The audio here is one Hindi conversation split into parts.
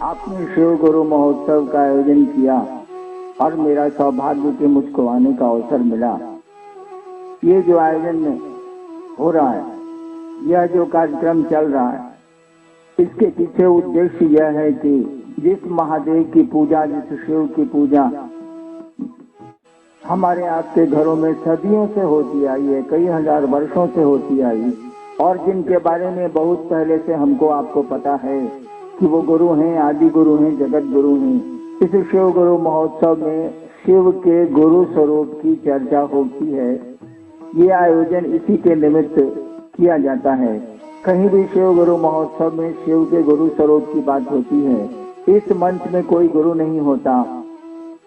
आपने शिव गुरु महोत्सव का आयोजन किया और मेरा सौभाग्य कि मुझको आने का अवसर मिला। ये जो आयोजन हो रहा है, यह जो कार्यक्रम चल रहा है, इसके पीछे उद्देश्य यह है कि जिस महादेव की पूजा, जिस शिव की पूजा हमारे आपके घरों में सदियों से होती आई है, कई हजार वर्षों से होती आई, और जिनके बारे में बहुत पहले से हमको आपको पता है कि वो गुरु हैं, आदि गुरु हैं, जगत गुरु हैं। इस शिव गुरु महोत्सव में शिव के गुरु स्वरूप की चर्चा होती है। ये आयोजन इसी के निमित्त किया जाता है। कहीं भी शिव गुरु महोत्सव में शिव के गुरु स्वरूप की बात होती है। इस मंच में कोई गुरु नहीं होता,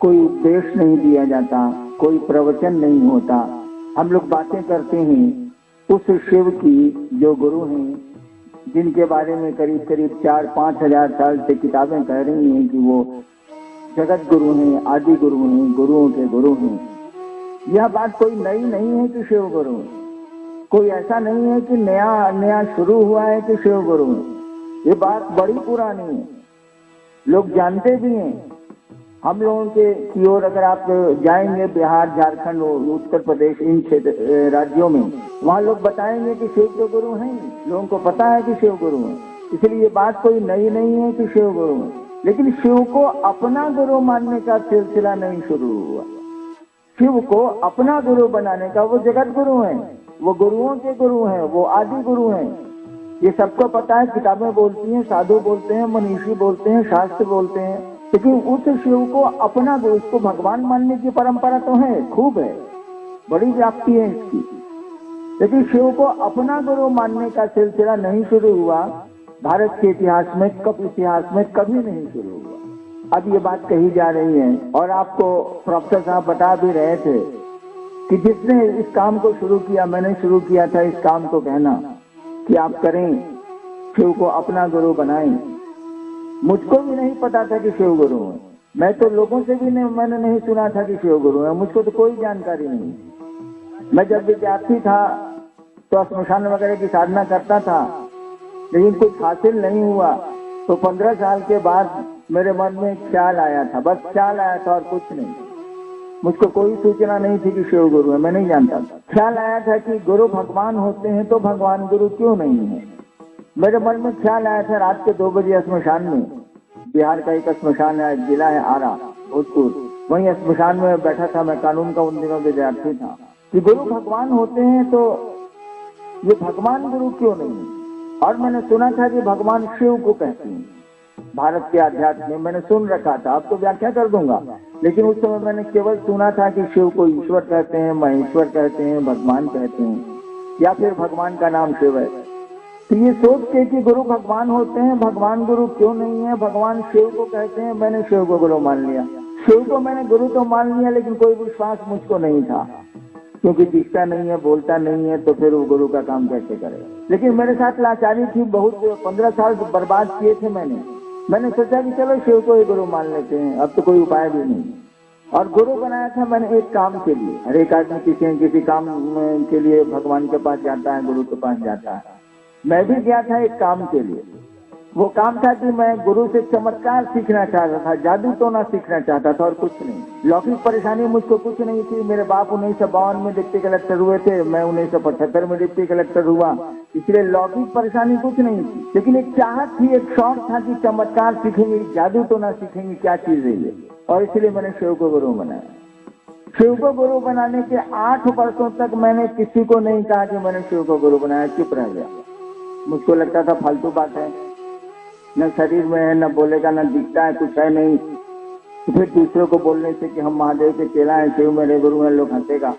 कोई उपदेश नहीं दिया जाता, कोई प्रवचन नहीं होता। हम लोग बातें करते हैं उस शिव की जो गुरु हैं, जिनके बारे में करीब करीब 4-5 हजार साल से किताबें कह रही हैं कि वो जगत गुरु हैं, आदि गुरु हैं, गुरुओं के गुरु हैं। यह बात कोई नई नहीं है कि शिव गुरु है। कोई ऐसा नहीं है कि नया शुरू हुआ है कि शिव गुरु है। ये बात बड़ी पुरानी है, लोग जानते भी हैं। हम लोगों के की ओर अगर आप जाएंगे, बिहार, झारखंड, उत्तर प्रदेश, इन क्षेत्र राज्यों में, वहाँ लोग बताएंगे कि शिव के गुरु हैं। लोगों को पता है कि शिव गुरु हैं। इसलिए ये बात कोई नई नहीं है कि शिव गुरु है। लेकिन शिव को अपना गुरु मानने का सिलसिला नहीं शुरू हुआ। शिव को अपना गुरु बनाने का, वो जगत गुरु हैं, वो गुरुओं के गुरु हैं, वो आदि गुरु हैं। ये सबको पता है, किताबें बोलती हैं, साधु बोलते हैं, मनीषी बोलते हैं, शास्त्र बोलते हैं। लेकिन उस शिव को अपना गुरु, उसको भगवान मानने की परंपरा तो है, खूब है, बड़ी व्याप्ति है इसकी। लेकिन शिव को अपना गुरु मानने का सिलसिला नहीं शुरू हुआ भारत के इतिहास में, इतिहास में कभी नहीं शुरू हुआ। अब ये बात कही जा रही है, और आपको प्रोफेसर साहब बता भी रहे थे कि जिसने इस काम को शुरू किया, मैंने शुरू किया था इस काम को कहना कि आप करें, शिव को अपना गुरु बनाएं। मुझको भी नहीं पता था कि शिव गुरु है। मैं तो लोगों से भी मैंने नहीं सुना था कि शिव गुरु है। मुझको तो कोई जानकारी नहीं। मैं जब विद्यार्थी था तो स्मशान वगैरह की साधना करता था, लेकिन कुछ हासिल नहीं हुआ। तो 15 साल के बाद मेरे मन में एक ख्याल आया था, बस ख्याल आया था और कुछ नहीं। मुझको कोई सूचना नहीं थी कि शिव गुरु है, मैं नहीं जानता था। ख्याल आया था कि गुरु भगवान होते हैं तो भगवान गुरु क्यों नहीं है। मेरे मन में ख्याल आया था रात के 2 बजे स्मशान में, बिहार का एक स्मशान है, जिला है आरा, भोजपुर, वहीं स्मशान में बैठा था मैं, कानून का उन दिनों विद्यार्थी था, कि गुरु भगवान होते हैं तो ये भगवान गुरु क्यों नहीं। और मैंने सुना था कि भगवान शिव को कहते हैं भारत के अध्यात्म में, मैंने सुन रखा था। अब तो व्याख्या कर दूंगा, लेकिन उस समय मैंने केवल सुना था कि शिव को ईश्वर कहते हैं, महेश्वर कहते हैं, भगवान कहते हैं, या फिर भगवान का नाम शिव है। तो ये सोच के कि गुरु भगवान होते हैं, भगवान गुरु क्यों नहीं है, भगवान शिव को कहते हैं, मैंने शिव को गुरु मान लिया। शिव को मैंने गुरु तो मान लिया, लेकिन कोई विश्वास मुझको नहीं था, क्योंकि दिखता नहीं है, बोलता नहीं है, तो फिर वो गुरु का काम कैसे करेगा। लेकिन मेरे साथ लाचारी थी, बहुत 15 साल बर्बाद किए थे मैंने सोचा कि चलो शिव को ही गुरु मान लेते हैं, अब तो कोई उपाय भी नहीं। और गुरु बनाया था मैंने एक काम के लिए। हर एक आदमी किसी काम के लिए भगवान के पास जाता है, गुरु के पास जाता है। मैं भी गया था एक काम के लिए। वो काम था कि मैं गुरु से चमत्कार सीखना चाहता था, जादू तो ना सीखना चाहता था, और कुछ नहीं। लौकिक परेशानी मुझको कुछ नहीं थी। मेरे बाप 1952 में डिप्टी कलेक्टर हुए थे, मैं 1975 में डिप्टी कलेक्टर हुआ, इसलिए लौकिक परेशानी कुछ नहीं थी। लेकिन एक चाहत थी, एक शौक था कि चमत्कार सीखेंगे, जादू तो ना सीखेंगे, क्या चीज है ये। और इसलिए मैंने शिव को गुरु बनाया। शिव को गुरु बनाने के 8 वर्षों तक मैंने किसी को नहीं कहा कि मैंने शिव को गुरु बनाया, चुप रह गया। मुझको लगता था फालतू बात है, न शरीर में है, न बोलेगा, न दिखता है, कुछ है नहीं। तो फिर दूसरों को बोलने से कि हम महादेव के चेला हैं, शिव मेरे गुरु हैं, लोग हंसेगा।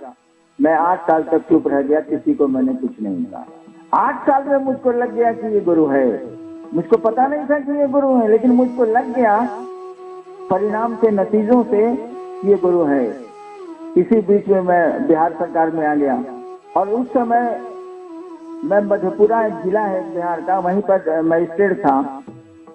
मैं 8 साल तक चुप रह गया, किसी को मैंने कुछ नहीं कहा। 8 साल में मुझको लग गया कि ये गुरु है। मुझको पता नहीं था कि ये गुरु है, लेकिन मुझको लग गया परिणाम से, नतीजों से, ये गुरु है। इसी बीच में मैं बिहार सरकार में आ गया, और उस समय मैं मधेपुरा एक जिला है बिहार का, वहीं पर मजिस्ट्रेट था।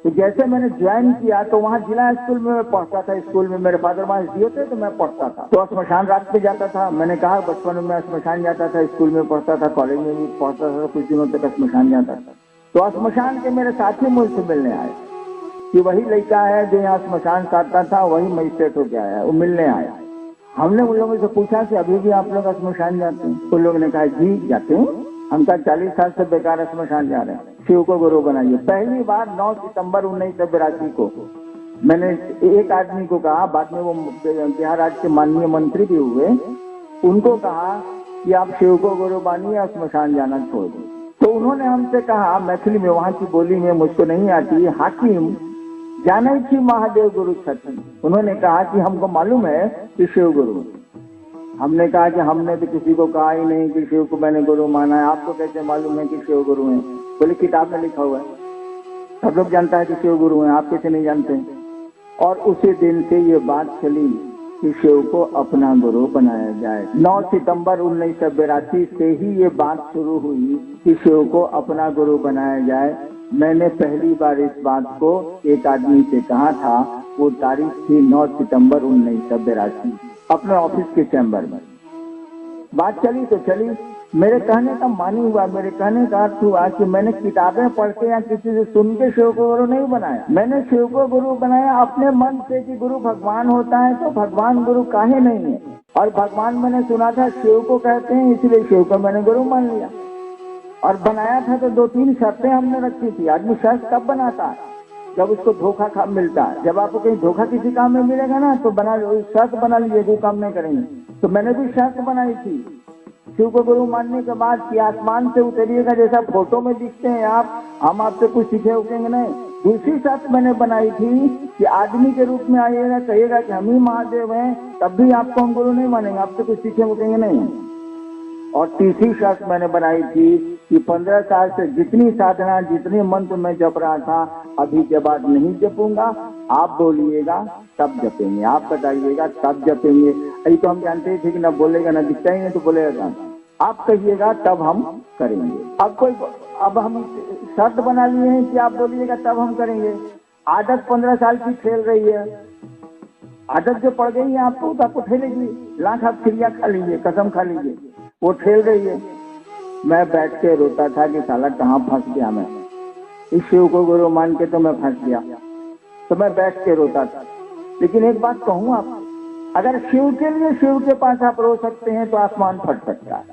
तो जैसे मैंने ज्वाइन किया तो वहाँ जिला स्कूल में मैं पढ़ता था। स्कूल में मेरे फादर वहाँ एसडीओ थे, तो मैं पढ़ता था। तो स्मशान रात में जाता था। मैंने कहा बचपन में मैं स्मशान जाता था, स्कूल में पढ़ता था, कॉलेज में भी पढ़ता था, कुछ दिनों तक स्मशान जाता था। तो स्मशान के मेरे साथी मुझसे मिलने आए। कि वही लड़का है जो यहाँ स्मशान काटता था, वही मजिस्ट्रेट होके आया, वो मिलने आया। हमने उन लोगों से पूछा कि अभी भी आप लोग स्मशान जाते हैं? उन लोगों ने कहा जी जाते हैं। हम कहा 40 साल से बेकार स्मशान जा रहे हैं, शिव को गुरु बनाइए। पहली बार 9 सितंबर 1982 को मैंने एक आदमी को कहा, बाद में वो बिहार राज्य के माननीय मंत्री भी हुए, उनको कहा कि आप शिव को गुरु मानिए और स्मशान जाना छोड़ दो। तो उन्होंने हमसे कहा मैथिली में, वहां की बोली में मुझको नहीं आती, हाकिम जाने की महादेव गुरु छठी। उन्होंने कहा कि हमको मालूम है कि शिव गुरु। हमने कहा कि हमने तो किसी को कहा ही नहीं कि शिव को मैंने गुरु माना है, आपको कैसे मालूम है कि शिव गुरु है? बोले किताब में लिखा हुआ है, सब लोग जानता है कि शिव गुरु है, आप कैसे नहीं जानते? और उसी दिन से ये बात चली कि शिव को अपना गुरु बनाया जाए। 9 सितंबर 1982 से ही ये बात शुरू हुई कि शिव को अपना गुरु बनाया जाए। मैंने पहली बार इस बात को एक आदमी से कहा था, वो तारीख थी 9 सितंबर 1982, अपने ऑफिस के चैम्बर में। बात चली तो चली, मेरे कहने का मानी हुआ, मेरे कहने का अर्थ हुआ कि मैंने किताबें पढ़ के या किसी से सुन के शिव को गुरु नहीं बनाया। मैंने शिव को गुरु बनाया अपने मन से कि गुरु भगवान होता है तो भगवान गुरु काहे नहीं है। और भगवान मैंने सुना था शिव को कहते हैं, इसलिए शिव को मैंने गुरु मान लिया। और बनाया था तो 2-3 शर्तें हमने रखी थी। आदमी शर्त कब बनाता है? जब उसको धोखा खा मिलता है। जब आपको कहीं धोखा किसी काम में मिलेगा ना तो बना लो, शर्त बना लीजिए, वो काम नहीं करेंगे। तो मैंने भी शर्त बनाई थी शिव को गुरु मानने के बाद कि आसमान से उतरिएगा, जैसा फोटो में दिखते हैं आप, हम आपसे कुछ सीखे उठेंगे नहीं। दूसरी शर्त मैंने बनाई थी कि आदमी के रूप में आइएगा, कहिएगा कि हम ही महादेव हैं, तब भी आपको हम गुरु नहीं मानेंगे, आपसे कुछ सीखे उठेंगे नहीं। और तीसरी शर्त मैंने बनाई थी कि 15 साल से जितनी साधना, जितने मंत्र मैं जप रहा था, अभी के बाद नहीं जपूंगा। आप बोलिएगा तब जपेंगे, आप बताइएगा तब जपेंगे। अभी तो हम जानते थे कि न बोलेगा न दिखता ही नहीं तो बोलेगा, आप कहिएगा तब हम करेंगे। अब हम शर्त बना लिए हैं कि आप बोलिएगा तब हम करेंगे। आदत 15 साल की खेल रही है, आदत जो पड़ गई है आपको तो आपको ठेलेगी। लाख आप क्रिया खा लीजिए, कसम खा लीजिए, वो ठेल रही है। मैं बैठ के रोता था कि साला कहाँ फंस गया मैं, इस शिव को गुरु मान के तो मैं फंस गया। तो मैं बैठ के रोता था। लेकिन एक बात कहूँ आप, अगर शिव के लिए शिव के पास आप रो सकते हैं तो आसमान फट सकता है।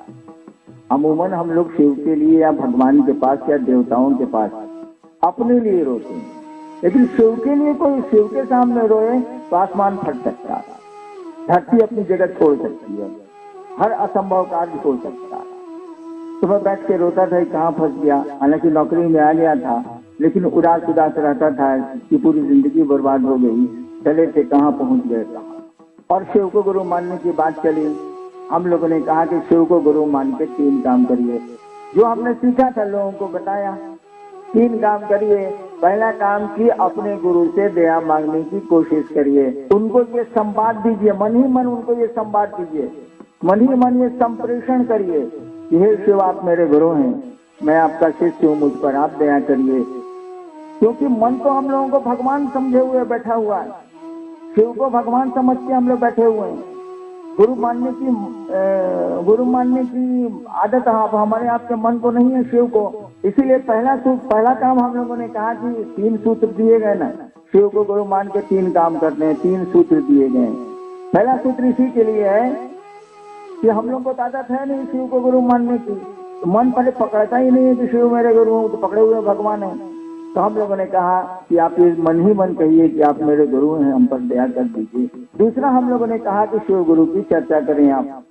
अमूमन हम लोग शिव के लिए या भगवान के पास या देवताओं के पास अपने लिए रोते हैं, लेकिन शिव के लिए कोई शिव के सामने रोए तो आसमान फट सकता है, धरती अपनी जगह छोड़ सकती है, हर असंभव कार्य हो सकता है। तो मैं बैठ के रोता था कहाँ फंस गया। हालांकि नौकरी में आ गया था, लेकिन उदास उदास रहता था कि पूरी जिंदगी बर्बाद हो गई, चले थे कहाँ पहुंच गए कहाँ। और शिव को गुरु मानने की बात चली। हम लोगों ने कहा कि शिव को गुरु मान के 3 काम करिए। जो हमने सीखा था लोगों को बताया, 3 काम करिए। पहला काम कि अपने गुरु से दया मांगने की कोशिश करिए, उनको ये संवाद दीजिए, मन ही मन उनको ये संवाद दीजिए, मन ही मन ये संप्रेषण करिए कि हे शिव आप मेरे गुरु हैं, मैं आपका शिष्य हूँ, मुझ पर आप दया करिए। क्योंकि मन तो हम लोगों को भगवान समझे हुए बैठा हुआ है, शिव को भगवान समझ के हम लोग बैठे हुए हैं। गुरु मानने की आदत हमारे आपके मन को नहीं है, शिव को। इसीलिए पहला काम हम लोगों ने कहा कि 3 सूत्र दिए गए ना, शिव को गुरु मान के 3 काम करते हैं, 3 सूत्र दिए गए। पहला सूत्र इसी के लिए है कि हम लोग को आदत है नहीं शिव को गुरु मानने की, तो मन पहले पकड़ता ही नहीं है कि शिव मेरे गुरु हो, तो पकड़े हुए भगवान है। तो हम लोगों ने कहा कि आप ये मन ही मन कहिए कि आप मेरे गुरु हैं, हम पर दया कर दीजिए। दूसरा हम लोगों ने कहा कि शिव गुरु की चर्चा करें आप,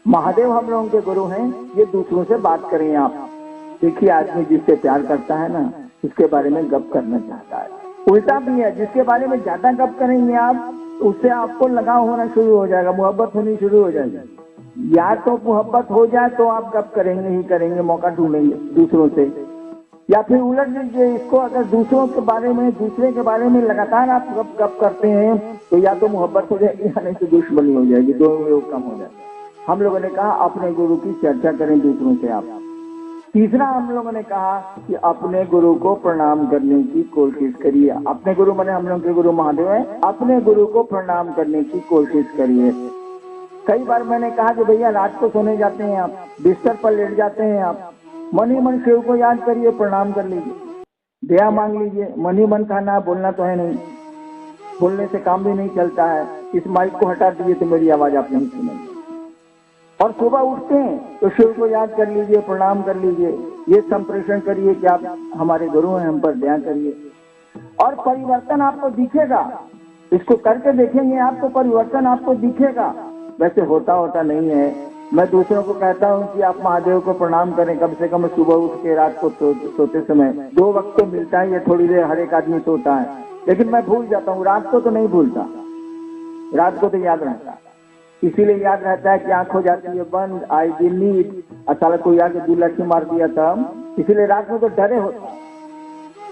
महादेव हम लोगों के गुरु हैं, ये दूसरों से बात करें आप। देखिए आदमी जिससे प्यार करता है ना, उसके बारे में गप करना चाहता है। उल्टा भी है, जिसके बारे में ज्यादा गप करेंगे आप, उससे आपको लगाव होना शुरू हो जाएगा, मोहब्बत होनी शुरू हो जाएगी। या तो मोहब्बत हो जाए तो आप गप करेंगे ही करेंगे, मौका ढूंढेंगे दूसरों से, या फिर उलट दीजिए इसको, अगर दूसरे के बारे में लगातार आप गप करते हैं तो या तो मोहब्बत हो जाएगी या नहीं तो दुश्मनी हो जाएगी, दोनों लोग कम हो जाएगा। हम लोगों ने कहा अपने गुरु की चर्चा करें दूसरों से आप। तीसरा हम लोगों ने कहा कि अपने गुरु को प्रणाम करने की कोशिश करिए। अपने गुरु माने हम लोग के गुरु महादेव है, अपने गुरु को प्रणाम करने की कोशिश करिए। कई बार मैंने कहा कि भैया रात को सोने जाते हैं आप, बिस्तर पर लेट जाते हैं आप, मन ही मन शिव को याद करिए, प्रणाम कर लीजिए। दया मांग लीजिए, मन ही मन कहना, बोलना तो है नहीं, बोलने से काम भी नहीं चलता है। इस माइक को हटा दीजिए तो मेरी आवाज आप नहीं सुनेंगे। और सुबह उठते हैं तो शिव को याद कर लीजिए, प्रणाम कर लीजिए, ये संप्रेषण करिए कि आप हमारे गुरु हैं, हम पर दया करिए, और परिवर्तन आपको दिखेगा। इसको करके देखेंगे आपको परिवर्तन आपको दिखेगा। वैसे होता नहीं है। मैं दूसरों को कहता हूँ कि आप महादेव को प्रणाम करें, कम से कम सुबह उठ के रात को सोते समय 2 वक्त तो मिलता है, ये थोड़ी देर हर एक आदमी सोता है, लेकिन मैं भूल जाता हूँ। रात को तो नहीं भूलता, रात को तो याद रहता, इसीलिए याद रहता है कि आंख हो जाती है बंद, आई विल नीड, अचानक कोई आके 2 लाठी मार दिया तब, इसीलिए रात में तो डरे होता।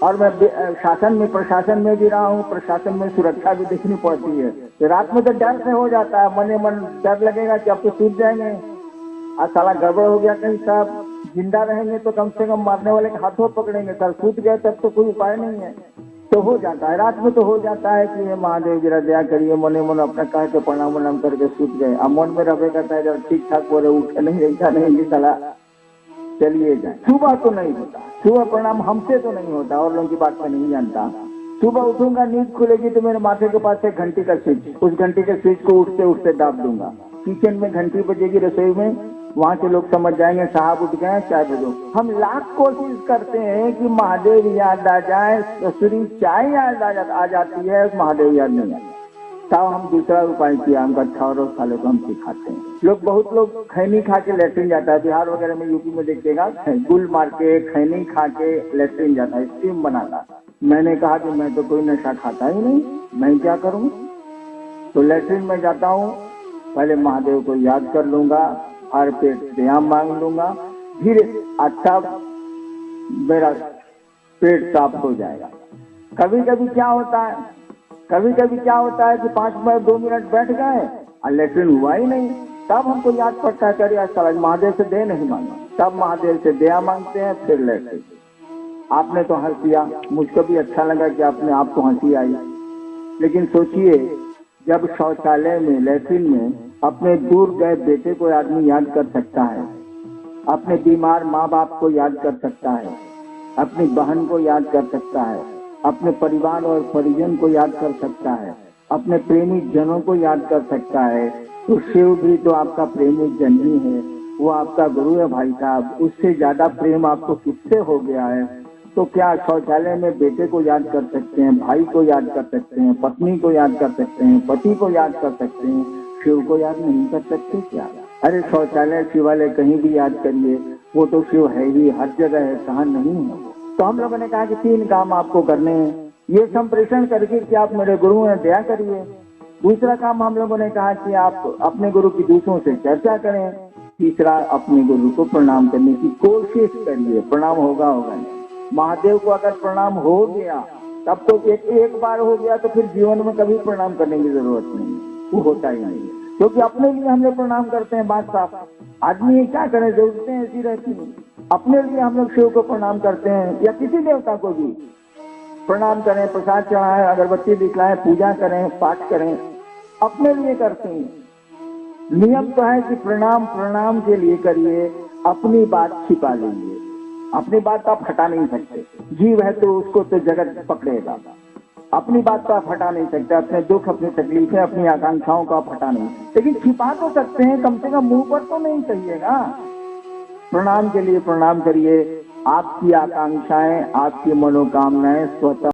और मैं शासन में प्रशासन में भी रहा हूँ, प्रशासन में सुरक्षा भी देखनी पड़ती है, तो रात में तो डर से हो जाता है, मने मन डर लगेगा कि अब तो सूझ जाएंगे, आज साला गड़बड़ हो गया कहीं, साहब जिंदा रहेंगे तो कम से कम मारने वाले के हाथों पकड़ेंगे, सर सूझ गए तब तो कोई उपाय नहीं है। तो हो जाता है, रात में तो हो जाता है कि ये महादेव जरा दया करिए, मने मन अपना कह के प्रणाम वनाम करके सूझ गए। अब मन में रहे करता है जब ठीक ठाक बोले, उठे नहीं रहता नहीं साला चलिए जाए। सुबह तो नहीं होता, सुबह प्रणाम हमसे तो नहीं होता, और लोगों की बात में नहीं जानता। सुबह उठूंगा, नींद खुलेगी तो मेरे माथे के पास एक घंटी का स्विच, उस घंटी के स्विच को उठते उठते दाब दूंगा। किचन में घंटी बजेगी रसोई में, वहाँ के लोग समझ जाएंगे साहब उठ गए, चाय दे दो। हम लाख कोशिश करते हैं कि महादेव याद आ जाए, ससुरी चाय याद आ जाती है, महादेव याद नहीं आता। साहब हम दूसरा उपाय किया, हम अच्छा और साले को हम सिखाते हैं। बहुत लोग खैनी खा के लेटरिन जाता है, बिहार वगैरह में यूपी में देखिएगा, गुल मार के खैनी खा के लेटरिन जाता है, स्टीम बनाता। मैंने कहा कि मैं तो कोई नशा खाता ही नहीं, मैं क्या करूं? तो लेटरिन में जाता हूं, पहले महादेव को याद कर लूंगा, हर पेट दया मांग लूंगा, फिर अच्छा मेरा पेट साफ हो जाएगा। कभी कभी क्या होता है कि 5 मिनट 2 मिनट बैठ गए और लेटरिन हुआ ही नहीं, तब हमको याद पड़ता है करिए महादेव से दया नहीं मांगा, तब महादेव से दया मांगते हैं, फिर लेटरिन। आपने तो हंस दिया, मुझको भी अच्छा लगा कि आपने आपको हंसी आई, लेकिन सोचिए जब शौचालय में लेटरिन में अपने दूर गए बेटे को आदमी याद कर सकता है, अपने बीमार माँ बाप को याद कर सकता है, अपनी बहन को याद कर सकता है, अपने परिवार और परिजन को याद कर सकता है, अपने प्रेमी जनों को याद कर सकता है, तो शिव भी तो आपका प्रेमी जन ही है, वो आपका गुरु है भाई साहब। उससे ज्यादा प्रेम आपको किससे हो गया है? तो क्या शौचालय में बेटे को याद कर सकते हैं, भाई को याद कर सकते हैं, पत्नी को याद कर सकते हैं, पति को याद कर सकते हैं, शिव को याद नहीं कर सकते क्या? अरे शौचालय शिवालय कहीं भी याद करिए, वो तो शिव है ही, हर जगह है, कहाँ नहीं है। तो हम लोगों ने कहा कि 3 काम आपको करने हैं, ये संप्रेषण करके कि आप मेरे गुरु हैं, दया करिए। दूसरा काम हम लोगों ने कहा कि आप अपने गुरु की दूसरों से चर्चा करें। तीसरा अपने गुरु को प्रणाम करने की कोशिश करिए, प्रणाम होगा नहीं। महादेव को अगर प्रणाम हो गया तब तो एक बार हो गया तो फिर जीवन में कभी प्रणाम करने की जरूरत नहीं, वो होता ही नहीं है, क्योंकि अपने लिए हम लोग प्रणाम करते हैं। बात साफ, आदमी क्या करे, जरूरतें ऐसी रहती हैं। अपने लिए हम लोग शिव को प्रणाम करते हैं या किसी देवता को भी प्रणाम करें, प्रसाद चढ़ाएं, अगरबत्ती दिखलाएं, पूजा करें, पाठ करें, अपने लिए करते हैं। नियम तो है कि प्रणाम के लिए करिए, अपनी बात छिपा लेंगे, अपनी बात तो आप हटा नहीं सकते। जीव है तो उसको तो जगत पकड़ेगा, अपनी बात तो आप हटा नहीं सकते, अपने दुख, अपनी तकलीफें, अपनी आकांक्षाओं को आप हटा नहीं सकते, लेकिन छिपा तो सकते हैं, कम से कम मुंह पर तो नहीं कहिएगा। प्रणाम के लिए प्रणाम करिए, आपकी आकांक्षाएं, आपकी मनोकामनाएं स्वतः